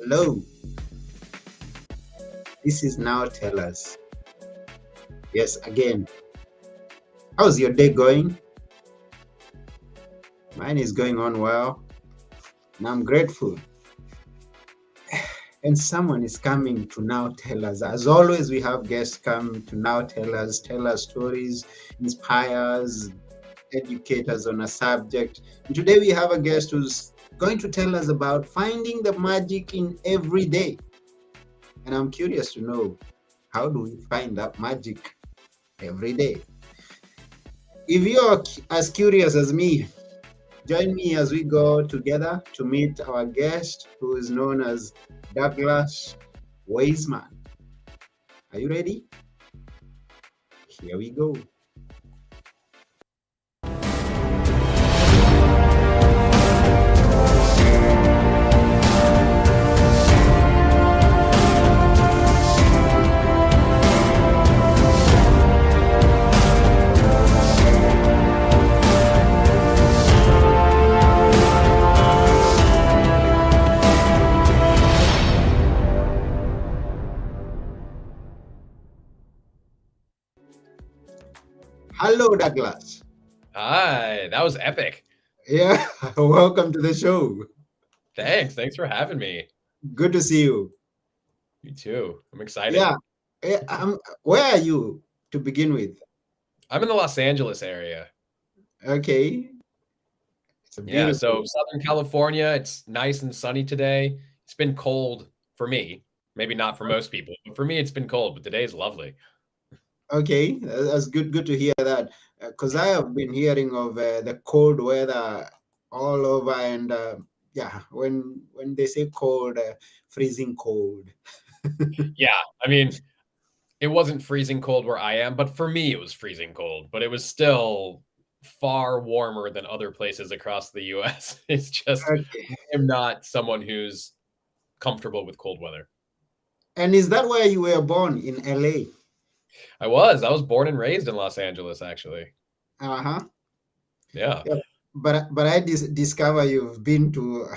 Hello, this is Now Tell Us. Yes, again, how's your day going? Mine is going on well, and I'm grateful. And someone is coming to Now Tell Us. As always, we have guests come to Now tell us stories, inspire us, educate us on a subject. And today we have a guest who's going to tell us about finding the magic in every day. And I'm curious to know, how do we find that magic every day? If you're as curious as me, join me as we go together to meet our guest who is known as Douglas Weissman. Are you ready? Here we go. Hello, Douglas. Hi, that was epic. Yeah, welcome to the show. Thanks for having me. Good to see you. You too. I'm excited. Yeah, where are you to begin with? I'm in the Los Angeles area. Okay, it's a Yeah, beautiful. so Southern California, it's nice and sunny today. It's been cold for me. Maybe not for most people, but for me it's been cold, but today's lovely. Okay, that's good. Good to hear that, because I have been hearing of the cold weather all over, and yeah, when they say cold, freezing cold. Yeah, I mean, it wasn't freezing cold where I am, but for me it was freezing cold, but it was still far warmer than other places across the US. It's just Okay. I'm not someone who's comfortable with cold weather. And is that where you were born in LA? I was born and raised in Los Angeles, actually. Uh huh. Yeah. Yeah. But I discover you've been to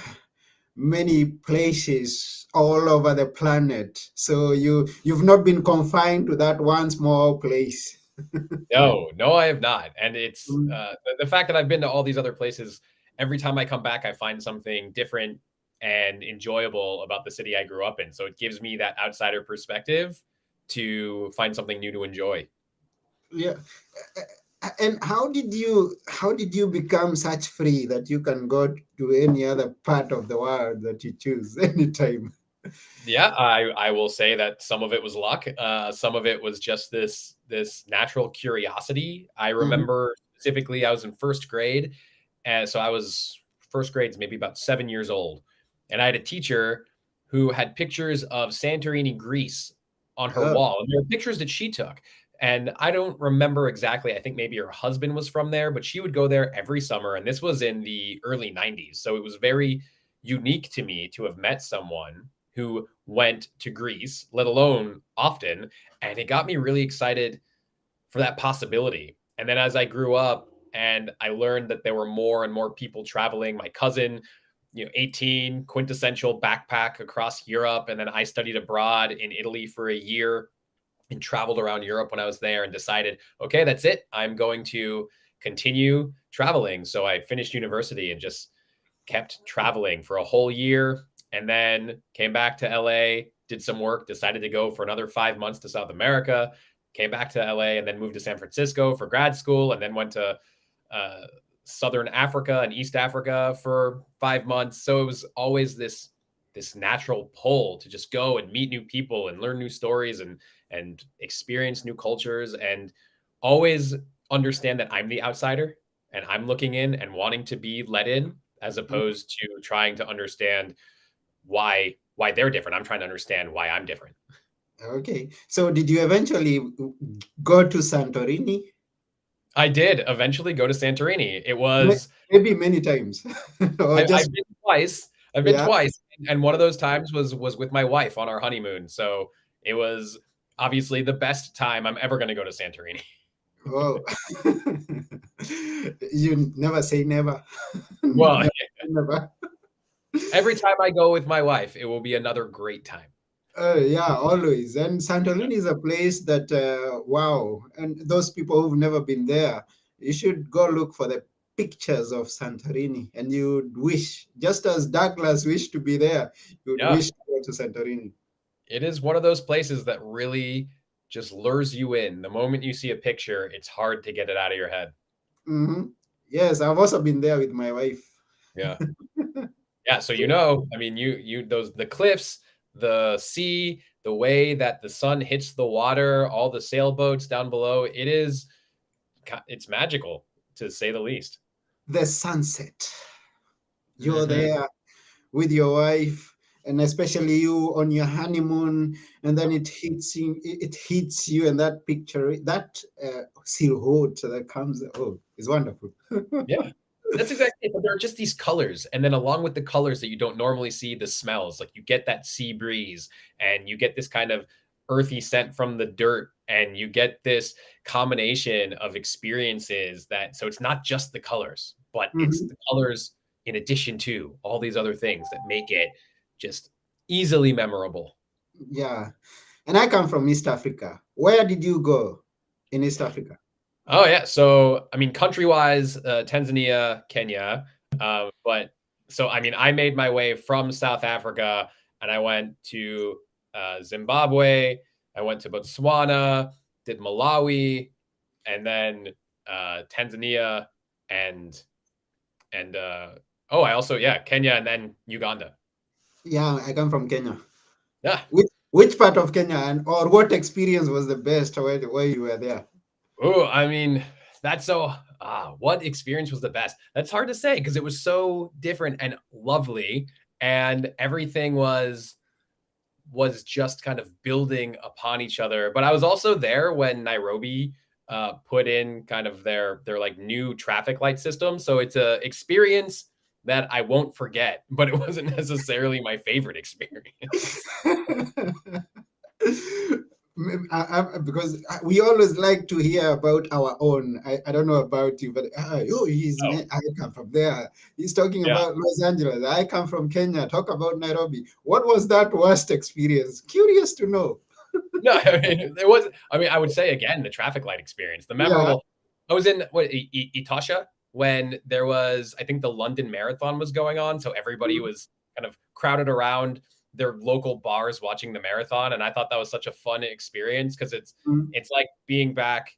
many places all over the planet, so you've not been confined to that one small place. No, I have not. And it's Mm. the fact that I've been to all these other places, every time I come back, I find something different and enjoyable about the city I grew up in. So it gives me that outsider perspective to find something new to enjoy. Yeah. And how did you become such free that you can go to any other part of the world that you choose anytime? Yeah, I will say that some of it was luck. Some of it was just this natural curiosity. I Mhm. remember specifically I was in first grade, and so I was first grade's maybe about 7 years old, and I had a teacher who had pictures of Santorini, Greece, on her Oh, wall, and they were pictures that she took. And I don't remember exactly. I think maybe her husband was from there, but she would go there every summer, and this was in the early '90s, so it was very unique to me to have met someone who went to Greece, let alone often. And it got me really excited for that possibility. And then as I grew up and I learned that there were more and more people traveling, my cousin, 18, quintessential backpack across Europe. And then I studied abroad in Italy for a year and traveled around Europe when I was there and decided, okay, that's it. I'm going to continue traveling. So I finished university and just kept traveling for a whole year and then came back to LA, did some work, decided to go for another 5 months to South America, came back to LA and then moved to San Francisco for grad school and then went to uh, Southern Africa and East Africa for 5 months. So it was always this natural pull to just go and meet new people and learn new stories and experience new cultures and always understand that I'm the outsider and I'm looking in and wanting to be let in as opposed to trying to understand why they're different. I'm trying to understand why I'm different. okay. So did you eventually go to Santorini? I did eventually go to Santorini. It was Maybe many times, or I've just been twice. I've been yeah. twice, and one of those times was with my wife on our honeymoon. So it was obviously the best time I'm ever going to go to Santorini. Oh, you never say never. Well, Never say never. Every time I go with my wife, it will be another great time. Yeah, always. And Santorini is a place that, wow. And those people who've never been there, you should go look for the pictures of Santorini, and you'd wish, just as Douglas wished to be there, you'd Yeah, wish to go to Santorini. it is one of those places that really just lures you in. The moment you see a picture, it's hard to get it out of your head. Hmm. Yes, I've also been there with my wife. Yeah. Yeah, so I mean, you those the cliffs, the sea, the way that the sun hits the water, all the sailboats down below, it's magical to say the least. The sunset. You're Mhm. there with your wife, and especially you on your honeymoon, and then it hits you, and that picture, that silhouette that comes, oh, it's wonderful. Yeah. That's exactly it, but there are just these colors, and then along with the colors that you don't normally see, the smells, like, you get that sea breeze, and you get this kind of earthy scent from the dirt, and you get this combination of experiences that so it's not just the colors, but it's Mhm. the colors in addition to all these other things that make it just easily memorable. Yeah, and I come from East Africa. Where did you go in East Africa? Oh yeah. So I mean, country wise, Tanzania, Kenya. But so I mean, I made my way from South Africa, and I went to Zimbabwe. I went to Botswana, did Malawi, and then Tanzania, and and oh, I also Kenya, and then Uganda. Yeah, I come from Kenya. Yeah. Which part of Kenya, and or what experience was the best where you were there? Oh, I mean, that's so what experience was the best? That's hard to say because it was so different and lovely, and everything was just kind of building upon each other. But I was also there when Nairobi put in kind of their like new traffic light system. So it's a experience that I won't forget, but it wasn't necessarily my favorite experience. Because we always like to hear about our own. I don't know about you, but oh, Oh, I come from there. He's talking yeah. about Los Angeles. I come from Kenya. Talk about Nairobi. What was that worst experience? Curious to know. No, I mean, there was I mean, I would say again, the traffic light experience, the Yeah. memorable I was in what, Etosha when there was I think the London Marathon was going on, so everybody Mm, was kind of crowded around their local bars watching the marathon, and I thought that was such a fun experience because mm, it's like being back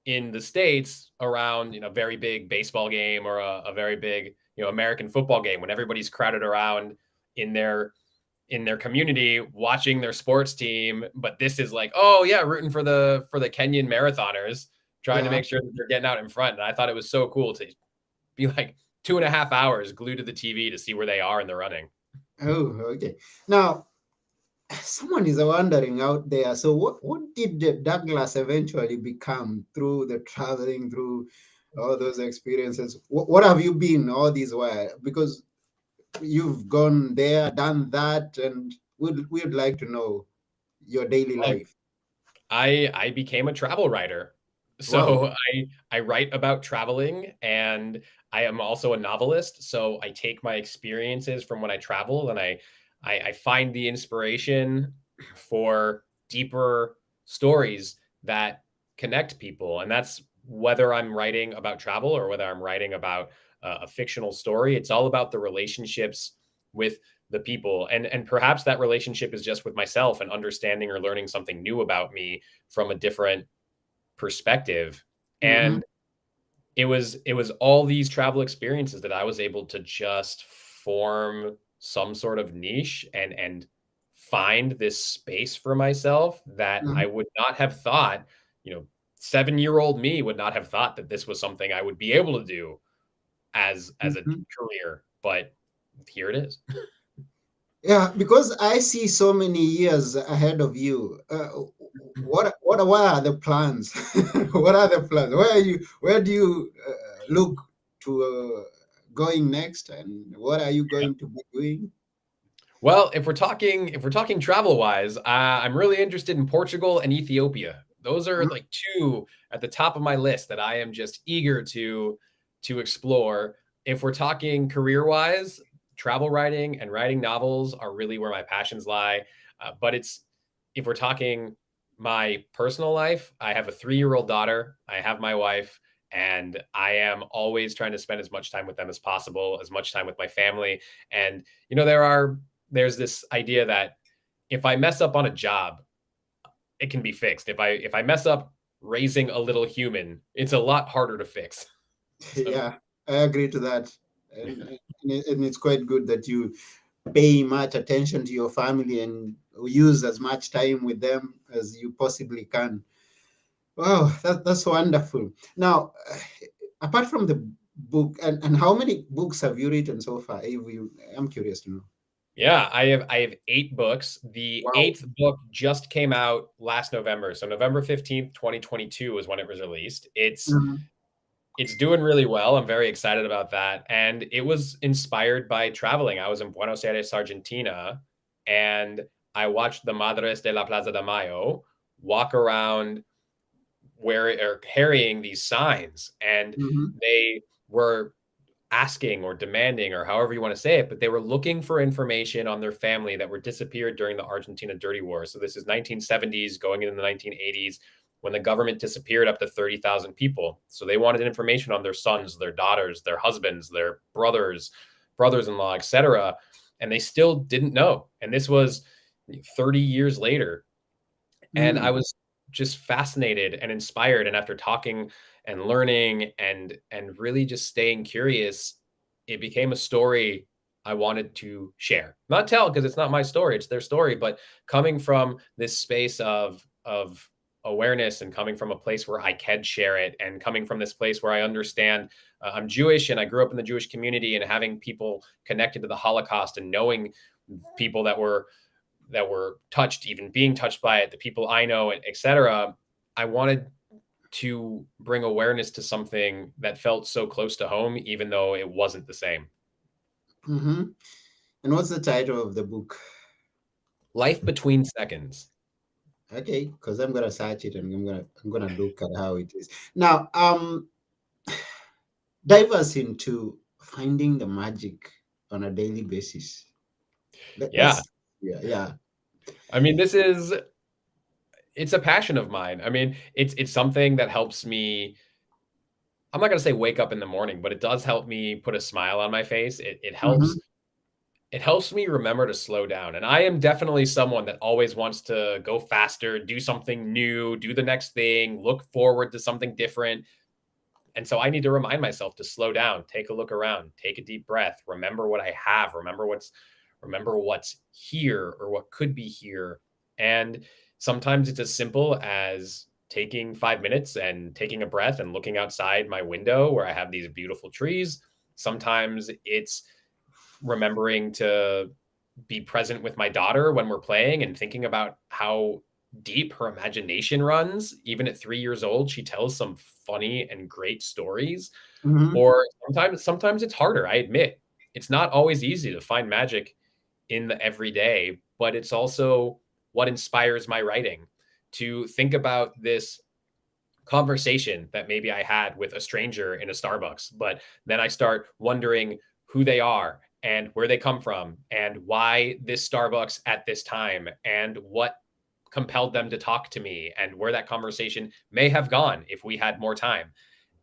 in the States around, very big baseball game or a very big, American football game when everybody's crowded around in their community watching their sports team, but this is like, oh yeah, rooting for the Kenyan marathoners, trying to yeah. make sure that they're getting out in front. And I thought it was so cool to be like 2.5 hours glued to the TV to see where they are in the running. Oh, okay. Now, someone is wondering out there. So, what did Douglas eventually become through the traveling, through all those experiences? What have you been all these while? Because you've gone there, done that, and we'd like to know your daily Well, life. I became a travel writer. Wow. So I write about traveling, and I am also a novelist. So I take my experiences from when I travel, and I find the inspiration for deeper stories that connect people. And that's whether I'm writing about travel or whether I'm writing about a fictional story. It's all about the relationships with the people, and perhaps that relationship is just with myself and understanding or learning something new about me from a different perspective. Mm-hmm. And it was all these travel experiences that I was able to just form some sort of niche and find this space for myself that I Mm-hmm. would not have thought, you know, 7-year-old me would not have thought that this was something I would be able to do as a Mm-hmm. career, but here it is. Yeah, because I see so many years ahead of you. What are the plans? What are the plans? Where are you? Where do you look to going next? And what are you going to be doing? Well, if we're talking travel wise, I'm really interested in Portugal and Ethiopia. Those are Mm, like two at the top of my list that I am just eager to explore. If we're talking career wise, travel writing and writing novels are really where my passions lie. But it's if we're talking my personal life, I have a 3-year-old daughter, I have my wife, and I am always trying to spend as much time with them as possible, as much time with my family. And there's this idea that if I mess up on a job, it can be fixed. If I mess up raising a little human, it's a lot harder to fix. So Yeah, I agree to that. And it's quite good that you pay much attention to your family and use as much time with them as you possibly can. Wow, that's wonderful. Now, apart from the book, and how many books have you written so far? Avery, I'm curious to know. yeah, I have 8 books. The Wow. eighth book just came out last November. So November 15th, 2022 is when it was released. Mhm. It's doing really well. I'm very excited about that. And it was inspired by traveling. I was in Buenos Aires, Argentina, and I watched the Madres de la Plaza de Mayo walk around where are carrying these signs. And Mhm. they were asking or demanding or however you want to say it, but they were looking for information on their family that were disappeared during the Argentina Dirty War. So this is 1970s going into the 1980s when the government disappeared up to 30,000 people. So they wanted information on their sons, their daughters, their husbands, their brothers, brothers-in-law, etc. And they still didn't know. And this was 30 years later, and I Mm. was just fascinated and inspired, and after talking and learning and really just staying curious, it became a story I wanted to share. Not tell because it's not my story, it's their story, but coming from this space of awareness and coming from a place where I can share it and coming from this place where I understand I'm Jewish and I grew up in the Jewish community and having people connected to the Holocaust and knowing people that were touched, even being touched by it, the people I know, etc. I wanted to bring awareness to something that felt so close to home, even though it wasn't the same. Mm-hmm. And what's the title of the book? Life Between Seconds. Okay, because I'm gonna search it and I'm gonna look at how it is. Now, dive us into finding the magic on a daily basis. Yeah. Let's, yeah, yeah. I mean, it's a passion of mine. I mean, it's something that helps me. I'm not going to say wake up in the morning, but it does help me put a smile on my face. Mm-hmm. It helps me remember to slow down. And I am definitely someone that always wants to go faster, do something new, do the next thing, look forward to something different. And so I need to remind myself to slow down, take a look around, take a deep breath, remember what I have, remember what's here or what could be here. And sometimes it's as simple as taking 5 minutes and taking a breath and looking outside my window where I have these beautiful trees. Sometimes it's remembering to be present with my daughter when we're playing and thinking about how deep her imagination runs. Even at 3 years old, she tells some funny and great stories. Mm-hmm. Or sometimes it's harder. I admit it's not always easy to find magic in the everyday, but it's also what inspires my writing to think about this conversation that maybe I had with a stranger in a Starbucks, but then I start wondering who they are and where they come from and why this Starbucks at this time and what compelled them to talk to me and where that conversation may have gone if we had more time.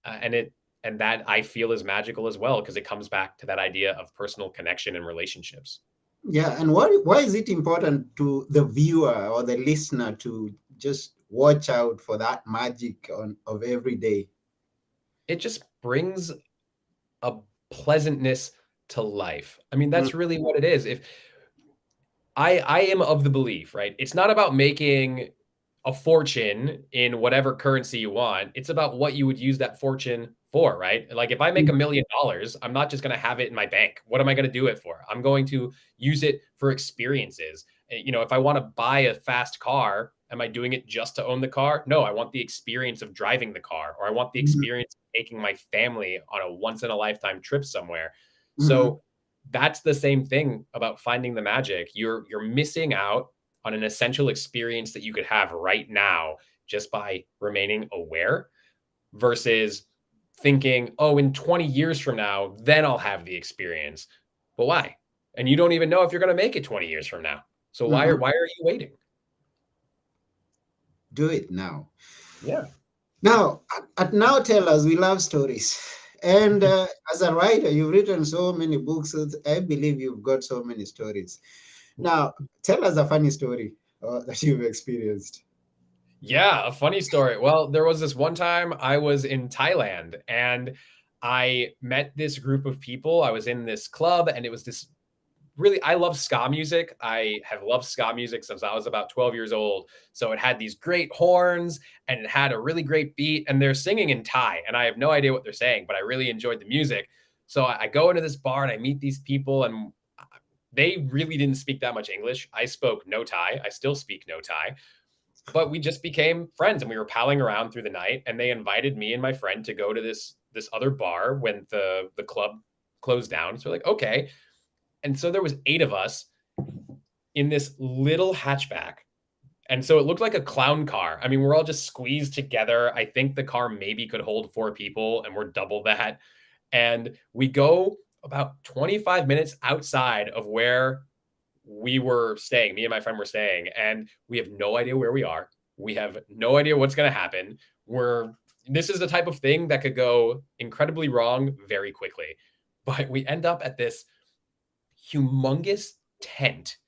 And that I feel is magical as well because it comes back to that idea of personal connection and relationships. Yeah, and why is it important to the viewer or the listener to just watch out for that magic on of every day? It just brings a pleasantness to life. I mean, Mm. that's really what it is. If I am of the belief, right? It's not about making a fortune in whatever currency you want. It's about what you would use that fortune for, right? Like if I make $1 million, I'm not just going to have it in my bank. What am I going to do it for? I'm going to use it for experiences. If I want to buy a fast car, am I doing it just to own the car? No, I want the experience of driving the car, or I want the Mhm. experience of taking my family on a once in a lifetime trip somewhere. Mhm. So that's the same thing about finding the magic. You're missing out on an essential experience that you could have right now just by remaining aware versus thinking, "Oh, in 20 years from now, then I'll have the experience." But why? and you don't even know if you're going to make it 20 years from now. So Mhm. why are you waiting? Do it now. Yeah. Now, at Now Tell Us, we love stories. And as a writer, you've written so many books. I believe you've got so many stories. Now, tell us a funny story that you've experienced. Yeah, a funny story. Well, there was this one time I was in Thailand and I met this group of people. I was in this club and it was this really, I love ska music. I have loved ska music since I was about 12 years old. So it had these great horns and it had a really great beat and they're singing in Thai and I have no idea what they're saying, but I really enjoyed the music. So I go into this bar and I meet these people and they really didn't speak that much English. I spoke no Thai. I still speak no Thai, but we just became friends and we were palling around through the night and they invited me and my friend to go to this other bar when the club closed down. So we're like, okay. And so there was 8 of us in this little hatchback. And so it looked like a clown car. I mean, we're all just squeezed together. I think the car maybe could hold 4 people and we're double that. And we go about 25 minutes outside of where we were staying, me and my friend were staying, and we have no idea where we are. We have no idea what's going to happen. This is the type of thing that could go incredibly wrong very quickly. But we end up at this humongous tent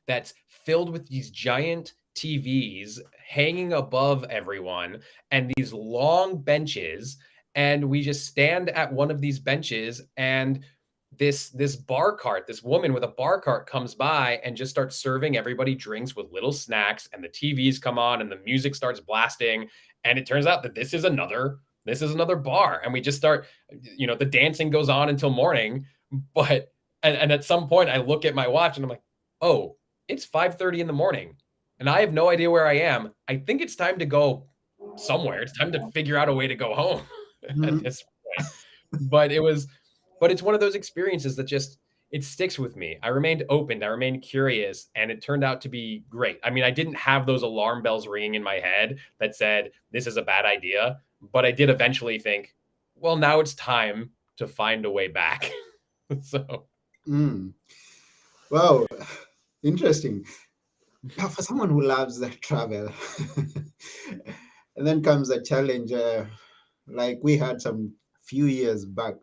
that's filled with these giant TVs hanging above everyone and these long benches. And we just stand at one of these benches and this bar cart, this woman with a bar cart comes by and just starts serving everybody drinks with little snacks and the TVs come on and the music starts blasting and it turns out that this is another bar and we just start, the dancing goes on until morning. But and at some point I look at my watch and I'm like, oh, it's 5:30 in the morning and I have no idea where I am. I think it's time to go somewhere. It's time to figure out a way to go home at Mhm. this point. But it's one of those experiences that just it sticks with me. I remained open, I remained curious, and it turned out to be great. I mean, I didn't have those alarm bells ringing in my head that said this is a bad idea, but I did eventually think, well, now it's time to find a way back. So Mm. Wow, interesting. Now, for someone who loves travel, and then comes a challenge like we had some few years back.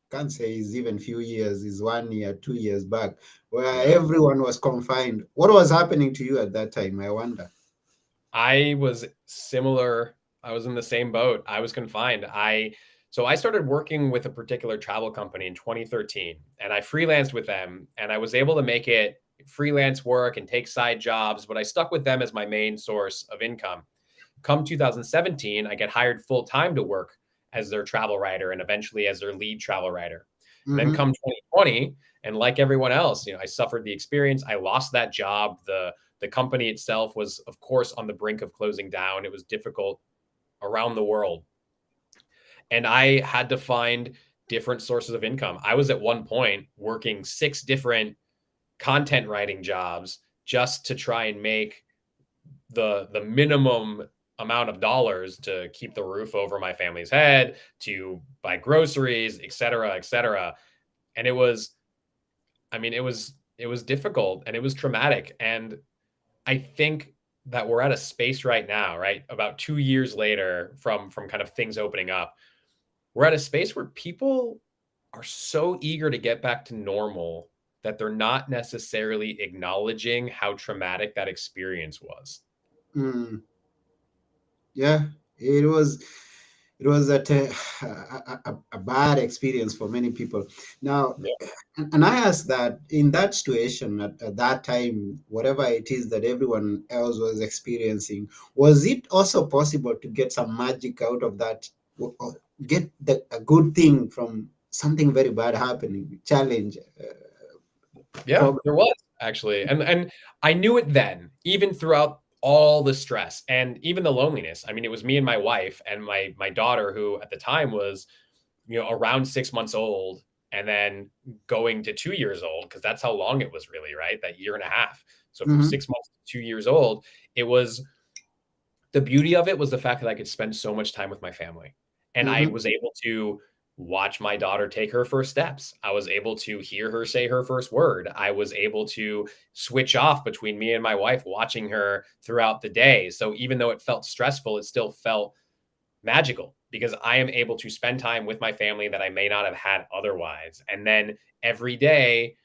Can't say it's even few years, it's 1 year, 2 years back, where yeah. everyone was confined. What was happening to you at that time? I wonder. I was similar. I was in the same boat. I was confined. I started working with a particular travel company in 2013 and I freelanced with them and I was able to make it freelance work and take side jobs, but I stuck with them as my main source of income. Come 2017, I get hired full time to work as their travel writer and eventually as their lead travel writer. And then Hmm. come 2020, and like everyone else, I suffered the experience. I lost that job. The company itself was, of course, on the brink of closing down. It was difficult around the world, and I had to find different sources of income. I was at one point working 6 different content writing jobs just to try and make the minimum amount of dollars to keep the roof over my family's head, to buy groceries, et cetera, et cetera. And it was difficult and it was traumatic. And I think that we're at a space right now, right? About 2 years later from kind of things opening up, we're at a space where people are so eager to get back to normal that they're not necessarily acknowledging how traumatic that experience was. Mm. Yeah, it was. It was a bad experience for many people. Now, Yeah. and I asked that in that situation at that time, whatever it is that everyone else was experiencing, was it also possible to get some magic out of that, or get a good thing from something very bad happening, challenge, Yeah, problem? there was actually. And I knew it then, even throughout all the stress and even the loneliness. I mean, it was me and my wife and my daughter who at the time was, around 6 months old and then going to 2 years old because that's how long it was really, right? That year and a half. So from Hmm. 6 months to 2 years old, it was the beauty of it was the fact that I could spend so much time with my family and I Hmm. was able to watch my daughter take her first steps. I was able to hear her say her first word. I was able to switch off between me and my wife, watching her throughout the day. So even though it felt stressful, it still felt magical because I am able to spend time with my family that I may not have had otherwise. And then every day,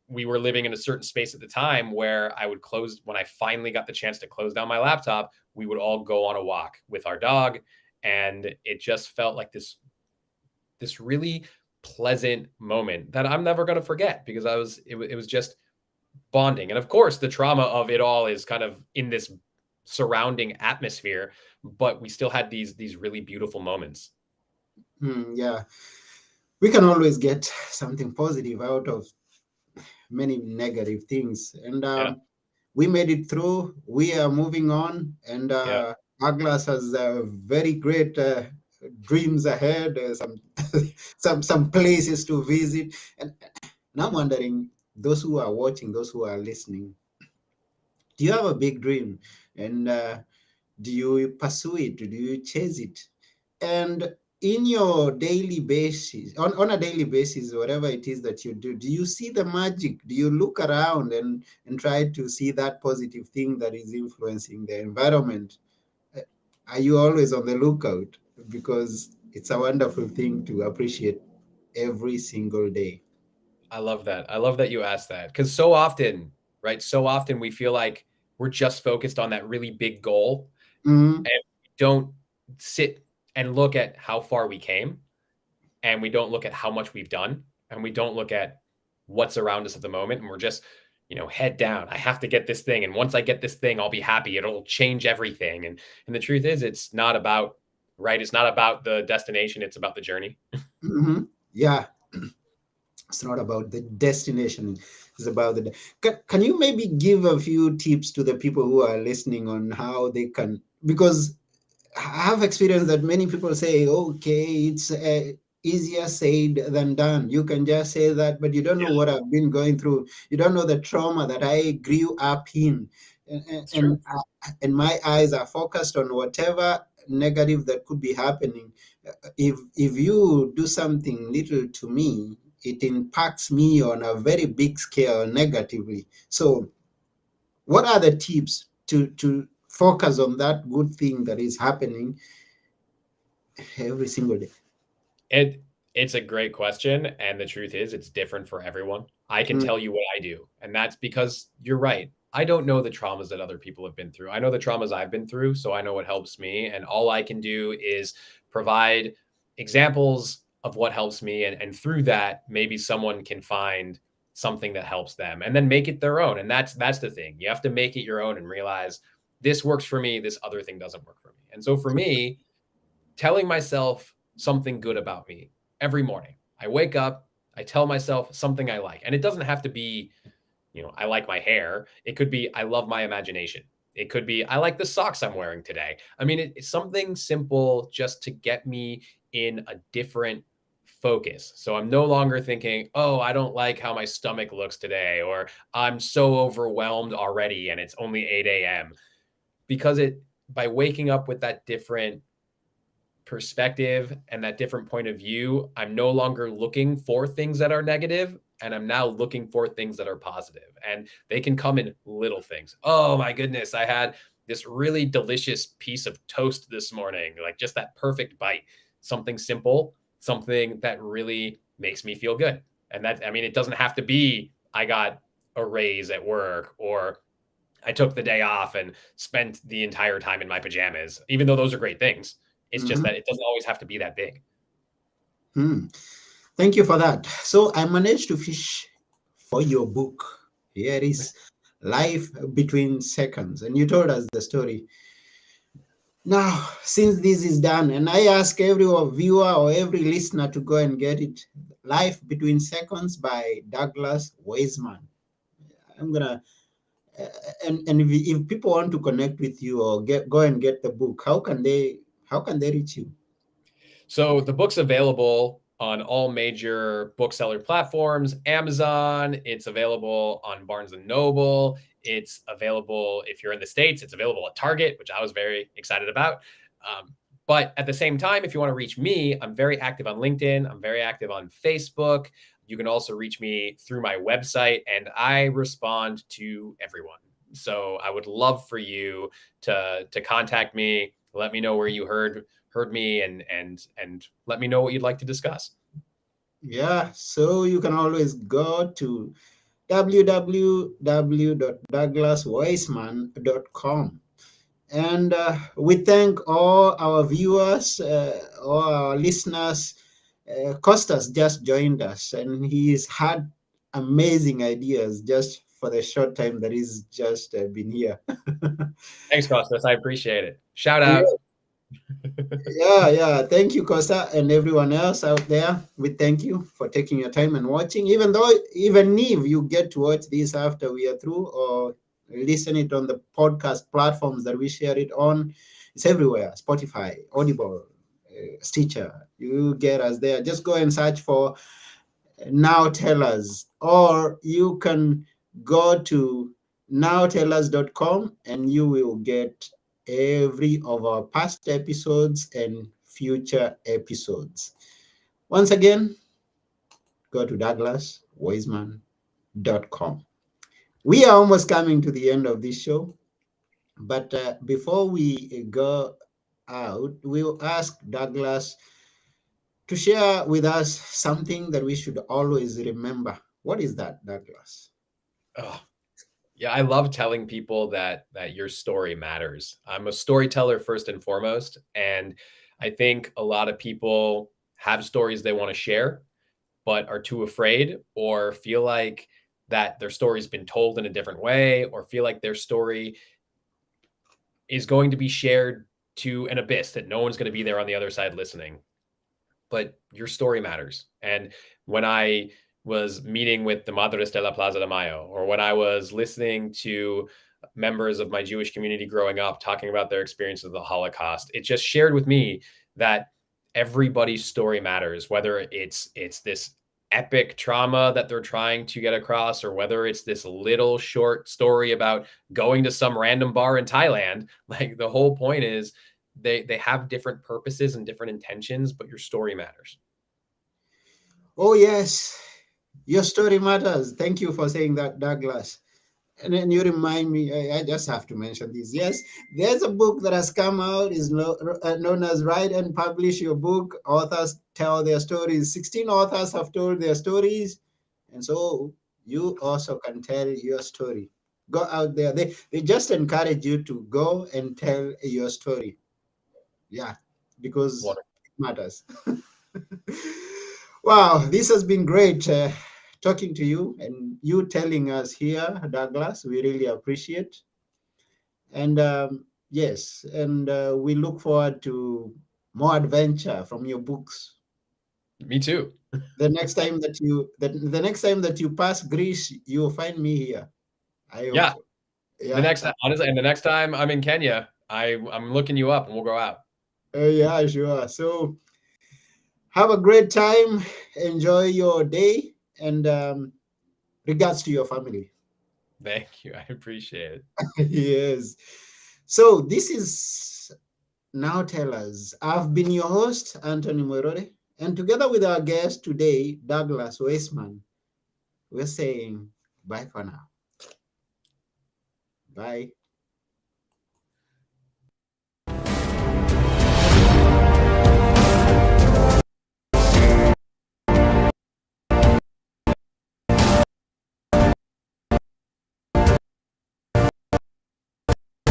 we were living in a certain space at the time where I would close when I finally got the chance to close down my laptop, we would all go on a walk with our dog. And it just felt like this really pleasant moment that I'm never going to forget because it was just bonding. And of course, the trauma of it all is kind of in this surrounding atmosphere, but we still had these really beautiful moments. Yeah, we can always get something positive out of many negative things. And Yeah. we made it through. We are moving on. And Yeah. Douglas has very great dreams ahead, some places to visit. And I'm wondering, those who are watching, those who are listening, do you have a big dream? And do you pursue it? Do you chase it? And in your daily basis, on a daily basis, whatever it is that you do you see the magic? Do you look around and try to see that positive thing that is influencing the environment? Uh, Are you always on the lookout? Because it's a wonderful thing to appreciate every single day. I love that. I love that you asked that because so often, right? So often we feel like we're just focused on that really big goal Mhm. and we don't sit and look at how far we came and we don't look at how much we've done and we don't look at what's around us at the moment and we're just head down. I have to get this thing and once I get this thing I'll be happy. It'll change everything. And the truth is it's not about right, it's not about the destination, it's about the journey. Mhm. Yeah, it's not about the destination, it's about the can you maybe give a few tips to the people who are listening on how they can, because I have experienced that many people say, okay, it's easier said than done. You can just say that, but you don't know Yeah, what I've been going through. You don't know the trauma that I grew up in. And, and, it's true. and and my eyes are focused on whatever negative that could be happening. If you do something little to me, it impacts me on a very big scale negatively. So what are the tips to focus on that good thing that is happening every single day? It it's a great question, and the truth is it's different for everyone. I can Mm, tell you what I do, and that's because you're right. I don't know the traumas that other people have been through. I know the traumas I've been through, so I know what helps me, and all I can do is provide examples of what helps me, and through that, maybe someone can find something that helps them, and then make it their own. And that's the thing. You have to make it your own and realize this works for me, this other thing doesn't work for me. And so for me, telling myself something good about me every morning. I wake up, I tell myself something I like. And it doesn't have to be, I like my hair. It could be, I love my imagination. It could be, I like the socks I'm wearing today. I mean, it's something simple just to get me in a different focus. So I'm no longer thinking, oh, I don't like how my stomach looks today, or I'm so overwhelmed already and it's only 8 a.m. Because by waking up with that different perspective and that different point of view, I'm no longer looking for things that are negative and I'm now looking for things that are positive. And they can come in little things. Oh my goodness, I had this really delicious piece of toast this morning, like just that perfect bite. Something simple, something that really makes me feel good. And that, I mean, it doesn't have to be I got a raise at work or I took the day off and spent the entire time in my pajamas, even though those are great things. It's just mhm, that it doesn't always have to be that big. mm. Thank you for that. So I managed to fish for your book. Here is Life Between Seconds. And you told us the story. Now, since this is done, and I ask every viewer or every listener to go and get it, Life Between Seconds by Douglas Weissman. I'm gonna and if people want to connect with you or go and get the book, how can they reach you? So the book's available on all major bookseller platforms, Amazon, it's available on Barnes and Noble, it's available if you're in the States, it's available at Target, which I was very excited about. Um, But at the same time, if you want to reach me, I'm very active on LinkedIn. I'm very active on Facebook. You can also reach me through my website, and I respond to everyone. So I would love for you to contact me, let me know where you heard me, and let me know what you'd like to discuss. Yeah, so you can always go to www.douglasweissman.com. And we thank all our viewers, all our listeners. Costas just joined us, and he's had amazing ideas just for the short time that he's just been here. Thanks, Costas. I appreciate it. Shout Yeah, out. yeah. Thank you, Costa, and everyone else out there. We thank you for taking your time and watching. Even if you get to watch this after we are through, or listen it on the podcast platforms that we share it on, it's everywhere: Spotify, Audible, Stitcher. You get us there. Just go and search for Now Tell Us, or you can go to nowtellus.com and you will get every of our past episodes and future episodes. Once again, go to douglasweisman.com. We are almost coming to the end of this show, but before we go out, we'll ask Douglas to share with us something that we should always remember. What is that, Douglas? Oh, yeah, I love telling people that your story matters. I'm a storyteller first and foremost, and I think a lot of people have stories they want to share, but are too afraid or feel like that their story's been told in a different way, or feel like their story is going to be shared to an abyss that no one's going to be there on the other side listening. But your story matters. And when I was meeting with the Madres de la Plaza de Mayo, or when I was listening to members of my Jewish community growing up talking about their experience of the Holocaust, it just shared with me that everybody's story matters, whether it's this epic trauma that they're trying to get across, or whether it's this little short story about going to some random bar in Thailand. Like, the whole point is they have different purposes and different intentions, but your story matters. Oh, yes, your story matters. Thank you for saying that, Douglas. And then you remind me, I just have to mention this. Yes, there's a book that has come out, is known as Write and Publish Your Book. Authors tell their stories. 16 authors have told their stories. And so you also can tell your story. Go out there. They just encourage you to go and tell your story. Yeah, because Wonderful. it matters. Wow, this has been great talking to you and you telling us here, Douglas. We really appreciate. And yes, and we look forward to more adventure from your books. Me too. The next time that you pass Greece, you'll find me here. I hope Yeah. so. The Yeah. next time, honestly, and the next time I'm in Kenya, I'm looking you up and we'll go out. Yeah, sure. So have a great time. Enjoy your day, and regards to your family. Thank you. I appreciate it. Yes. So this is Now Tell Us. I've been your host, Anthony Morore, and together with our guest today, Douglas Weissman, we're saying bye for now. Bye.